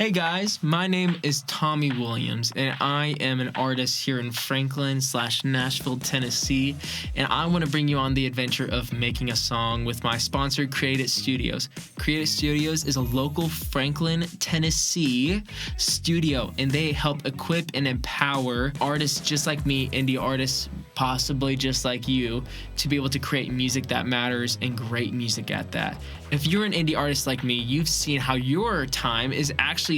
Hey guys, my name is Tommy Williams, and I am an artist here in Franklin/Nashville, Tennessee, and I want to bring you on the adventure of making a song with my sponsor, Creative Studios. Creative Studios is a local Franklin, Tennessee studio, and they help equip and empower artists just like me, indie artists, possibly just like you, to be able to create music that matters and great music at that. If you're an indie artist like me, you've seen how your time is actually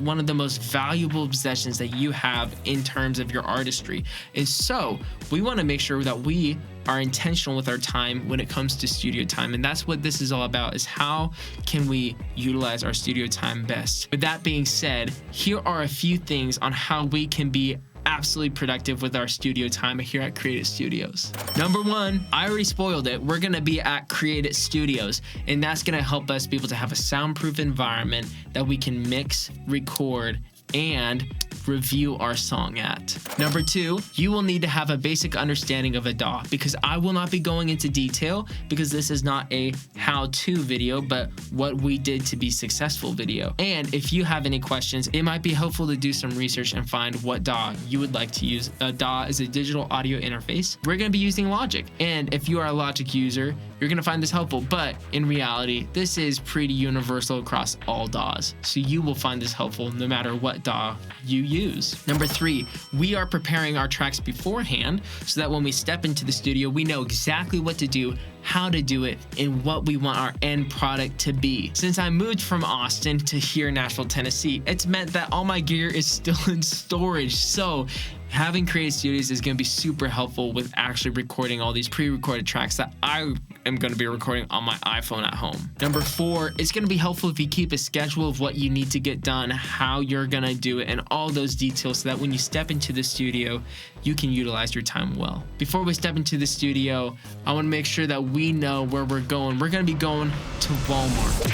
one of the most valuable possessions that you have in terms of your artistry. And so we want to make sure that we are intentional with our time when it comes to studio time. And that's what this is all about, is how can we utilize our studio time best. With that being said, here are a few things on how we can be absolutely productive with our studio time here at Creative Studios. Number one, I already spoiled it. We're gonna be at Creative Studios, and that's gonna help us be able to have a soundproof environment that we can mix, record, and review our song at. Number two, you will need to have a basic understanding of a DAW, because I will not be going into detail because this is not a how-to video, but what we did to be successful video. And if you have any questions, it might be helpful to do some research and find what DAW you would like to use. A DAW is a digital audio interface. We're going to be using Logic. And if you are a Logic user, you're going to find this helpful, but in reality, this is pretty universal across all DAWs. So you will find this helpful no matter what DAW you use. Number three, we are preparing our tracks beforehand so that when we step into the studio, we know exactly what to do, how to do it, and what we want our end product to be. Since I moved from Austin to here, Nashville, Tennessee, it's meant that all my gear is still in storage. So having Creative Studios is going to be super helpful with actually recording all these pre-recorded tracks that I am going to be recording on my iPhone at home. Number four, it's going to be helpful if you keep a schedule of what you need to get done, how you're going to do it, and all those details so that when you step into the studio, you can utilize your time well. Before we step into the studio, I want to make sure that we know where we're going. We're going to be going to Walmart.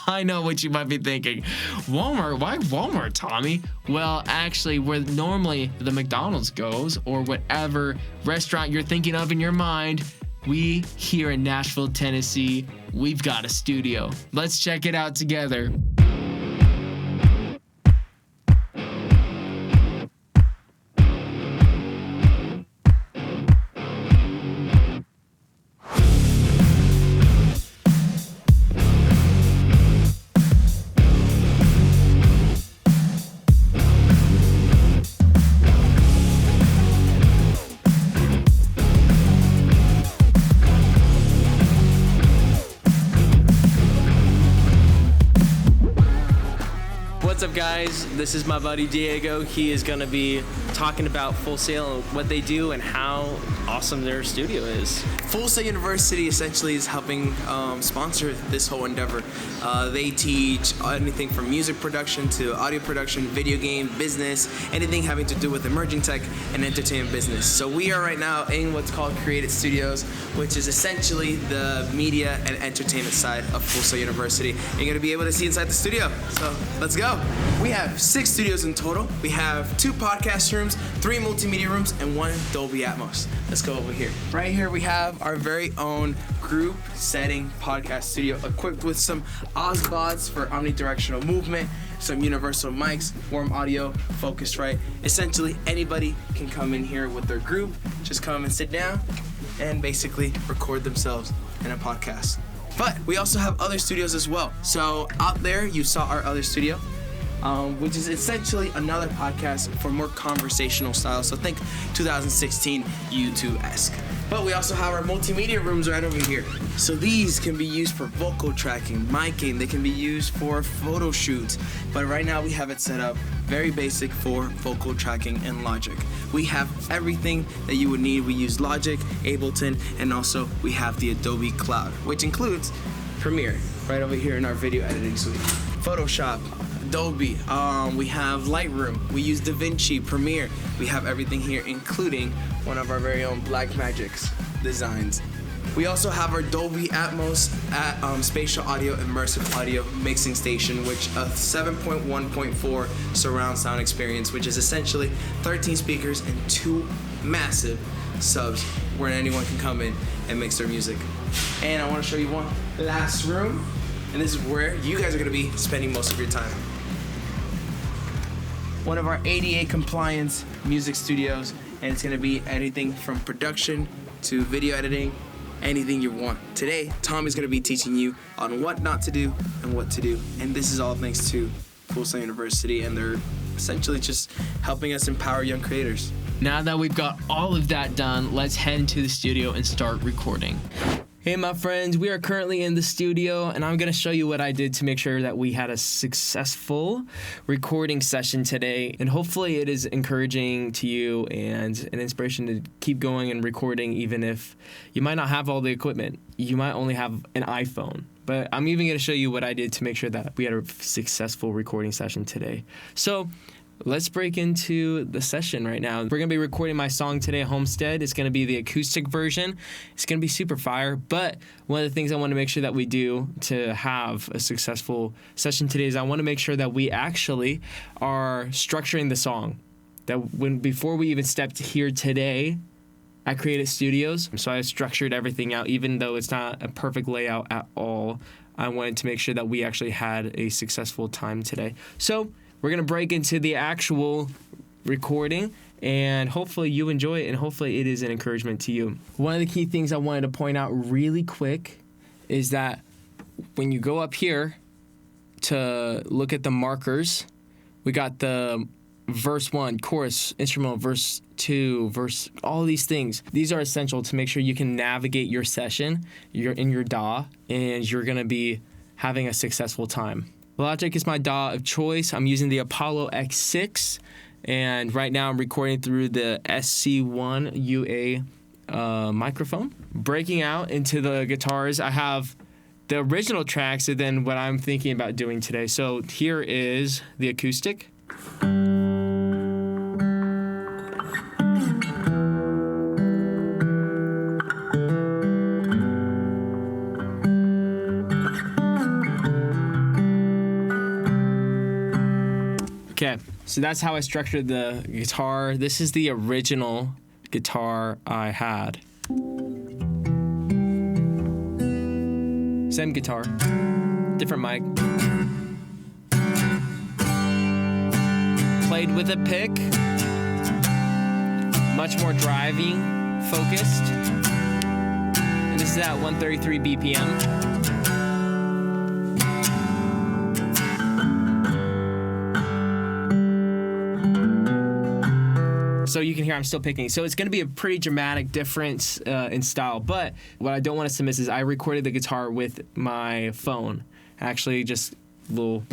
I know what you might be thinking. Walmart? Why Walmart, Tommy? Well, actually, where normally the McDonald's goes, or whatever restaurant you're thinking of in your mind, we here in Nashville, Tennessee, we've got a studio. Let's check it out together. What's up, guys? This is my buddy Diego. He is gonna be talking about Full Sail, what they do, and how awesome their studio is. Full Sail University essentially is helping sponsor this whole endeavor. They teach anything from music production to audio production, video game, business, anything having to do with emerging tech and entertainment business. So we are right now in what's called Creative Studios, which is essentially the media and entertainment side of Full Sail University. You're gonna be able to see inside the studio. So let's go. We have 6 studios in total. We have 2 podcast rooms, 3 multimedia rooms, and 1 Dolby Atmos. Let's go over here. Right here we have our very own group setting podcast studio equipped with some Osbods for omnidirectional movement, some universal mics, warm audio, Focusrite. Essentially, anybody can come in here with their group, just come and sit down and basically record themselves in a podcast. But we also have other studios as well. So out there, you saw our other studio, which is essentially another podcast for more conversational style. So think 2016 YouTube-esque. But we also have our multimedia rooms right over here. So these can be used for vocal tracking, miking, they can be used for photo shoots. But right now we have it set up very basic for vocal tracking and Logic. We have everything that you would need. We use Logic, Ableton, and also we have the Adobe Cloud, which includes Premiere right over here in our video editing suite. Photoshop, Adobe, we have Lightroom, we use DaVinci, Premiere. We have everything here, including one of our very own Blackmagic's designs. We also have our Dolby Atmos spatial audio immersive audio mixing station, which a 7.1.4 surround sound experience, which is essentially 13 speakers and 2 massive subs where anyone can come in and mix their music. And I want to show you one last room. and this is where you guys are going to be spending most of your time. One of our ADA compliance music studios, and it's going to be anything from production to video editing, anything you want. Today, Tommy's going to be teaching you on what not to do and what to do, and this is all thanks to Full Sail University, and they're essentially just helping us empower young creators. Now that we've got all of that done, let's head into the studio and start recording. Hey my friends, we are currently in the studio and I'm going to show you what I did to make sure that we had a successful recording session today, and hopefully it is encouraging to you and an inspiration to keep going and recording even if you might not have all the equipment. You might only have an iPhone. But I'm even going to show you what I did to make sure that we had a successful recording session today. So let's break into the session right now. We're going to be recording my song today, Homestead. It's going to be the acoustic version. It's going to be super fire. But one of the things I want to make sure that we do to have a successful session today is I want to make sure that we actually are structuring the song. That before we even stepped here today, I created studios, so I structured everything out. Even though it's not a perfect layout at all, I wanted to make sure that we actually had a successful time today. So we're going to break into the actual recording, and hopefully you enjoy it, and hopefully it is an encouragement to you. One of the key things I wanted to point out really quick is that when you go up here to look at the markers, we got the verse 1, chorus, instrumental, verse 2, verse, all these things. These are essential to make sure you can navigate your session. You're in your DAW, and you're going to be having a successful time. Logic is my DAW of choice. I'm using the Apollo X6, and right now I'm recording through the SC1 UA microphone. Breaking out into the guitars, I have the original tracks and then what I'm thinking about doing today. So here is the acoustic. Okay, so that's how I structured the guitar. This is the original guitar I had. Same guitar, different mic. Played with a pick, much more driving, focused. And this is at 133 BPM. So you can hear I'm still picking. So it's going to be a pretty dramatic difference in style. But what I don't want us to miss is I recorded the guitar with my phone. Actually, just a little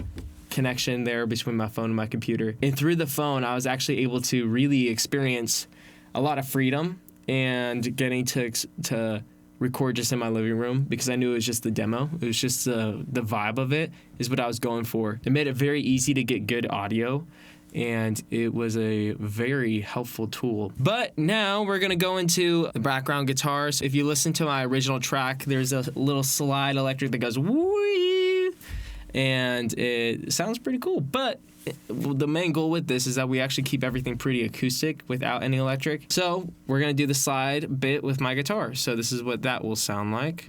connection there between my phone and my computer. And through the phone, I was actually able to really experience a lot of freedom and getting to record just in my living room because I knew it was just the demo. It was just the vibe of it is what I was going for. It made it very easy to get good audio, and it was a very helpful tool. But now we're going to go into the background guitars. If you listen to my original track, there's a little slide electric that goes whee, and it sounds pretty cool. But the main goal with this is that we actually keep everything pretty acoustic without any electric. So we're going to do the slide bit with my guitar. So this is what that will sound like.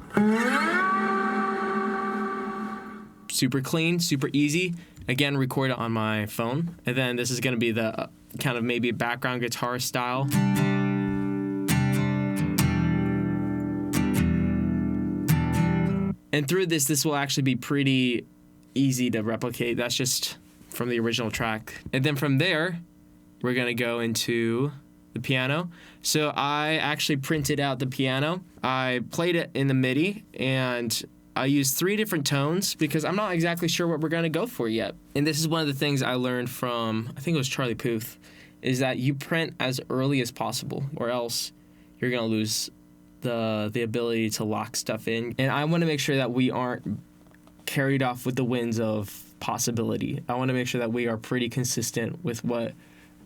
Super clean, super easy. Again, record it on my phone. And then this is going to be the kind of maybe background guitar style. And through this will actually be pretty easy to replicate. That's just from the original track. And then from there, we're going to go into the piano. So I actually printed out the piano. I played it in the MIDI, and I used 3 different tones because I'm not exactly sure what we're going to go for yet. And this is one of the things I learned from, I think it was Charlie Puth, is that you print as early as possible or else you're going to lose the ability to lock stuff in. And I want to make sure that we aren't carried off with the winds of possibility. I want to make sure that we are pretty consistent with what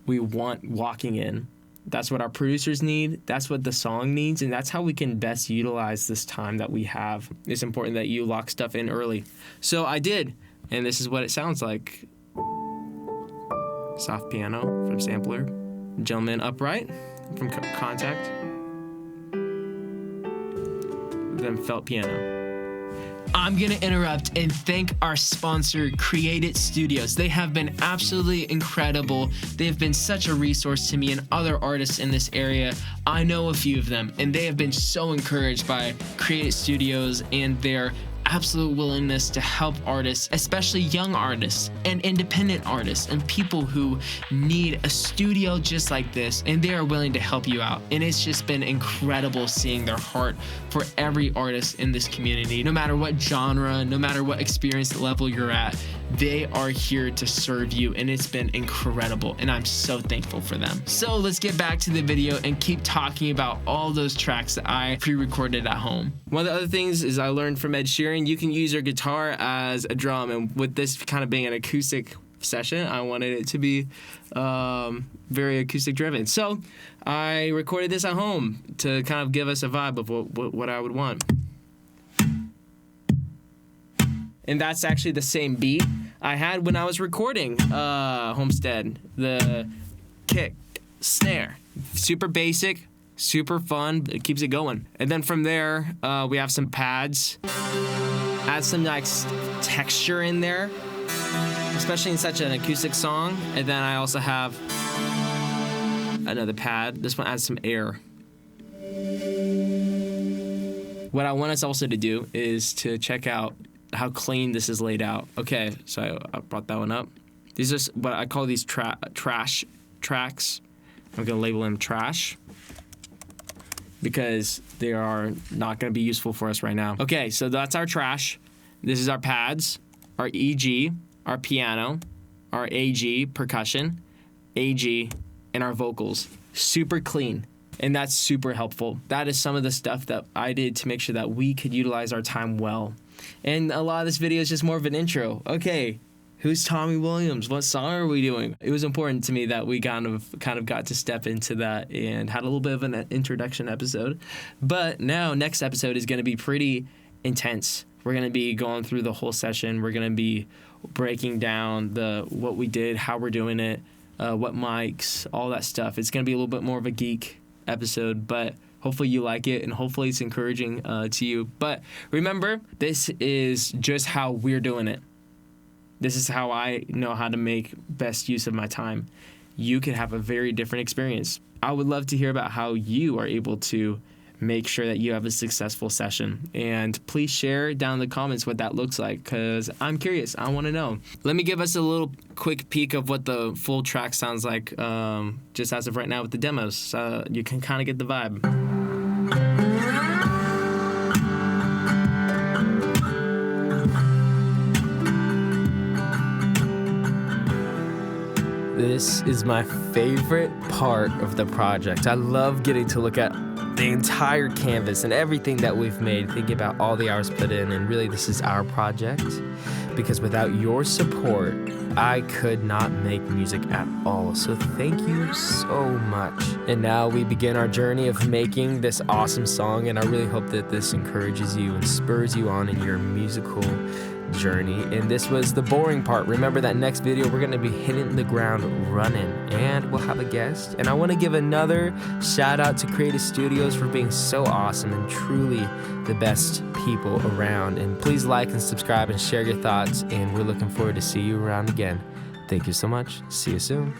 we want walking in. That's what our producers need. That's what the song needs. And that's how we can best utilize this time that we have. It's important that you lock stuff in early. So I did. And this is what it sounds like. Soft piano from Sampler. Gentleman upright from Contact. Then felt piano. I'm gonna interrupt and thank our sponsor, Create It Studios. They have been absolutely incredible. They have been such a resource to me and other artists in this area. I know a few of them, and they have been so encouraged by Create It Studios and their absolute willingness to help artists, especially young artists and independent artists and people who need a studio just like this, and they are willing to help you out. And it's just been incredible seeing their heart for every artist in this community. No matter what genre, no matter what experience level you're at, they are here to serve you, and it's been incredible, and I'm so thankful for them. So let's get back to the video and keep talking about all those tracks that I pre-recorded at home. One of the other things is I learned from Ed Sheeran, you can use your guitar as a drum, and with this kind of being an acoustic session, I wanted it to be very acoustic driven. So I recorded this at home to kind of give us a vibe of what I would want. And that's actually the same beat I had when I was recording Homestead. The kick, snare, super basic, super fun. It keeps it going. And then from there, we have some pads. Add some nice texture in there, especially in such an acoustic song. And then I also have another pad. This one adds some air. What I want us also to do is to check out how clean this is laid out. Okay, so I brought that one up. These are what I call these trash tracks. I'm gonna label them trash because they are not gonna be useful for us right now. Okay, so that's our trash. This is our pads, our EG, our piano, our AG, percussion, AG, and our vocals. Super clean. And that's super helpful. That is some of the stuff that I did to make sure that we could utilize our time well. And a lot of this video is just more of an intro. Okay, who's Tommy Williams? What song are we doing? It was important to me that we kind of got to step into that and had a little bit of an introduction episode. But now, next episode is going to be pretty intense. We're going to be going through the whole session. We're going to be breaking down what we did, how we're doing it, what mics, all that stuff. It's going to be a little bit more of a geek episode, but hopefully you like it, and hopefully it's encouraging to you. But remember, this is just how we're doing it. This is how I know how to make best use of my time. You could have a very different experience. I would love to hear about how you are able to make sure that you have a successful session. And please share down in the comments what that looks like, because I'm curious. I want to know. Let me give us a little quick peek of what the full track sounds like just as of right now with the demos. So you can kind of get the vibe. This is my favorite part of the project. I love getting to look at the entire canvas and everything that we've made, thinking about all the hours put in, and really this is our project, because without your support, I could not make music at all. So thank you so much. And now we begin our journey of making this awesome song, and I really hope that this encourages you and spurs you on in your musical journey. And this was the boring part. Remember that next video we're going to be hitting the ground running, and we'll have a guest. And I want to give another shout out to Create It Studios for being so awesome and truly the best people around. And please like and subscribe and share your thoughts, and we're looking forward to see you around again. Thank you so much. See you soon.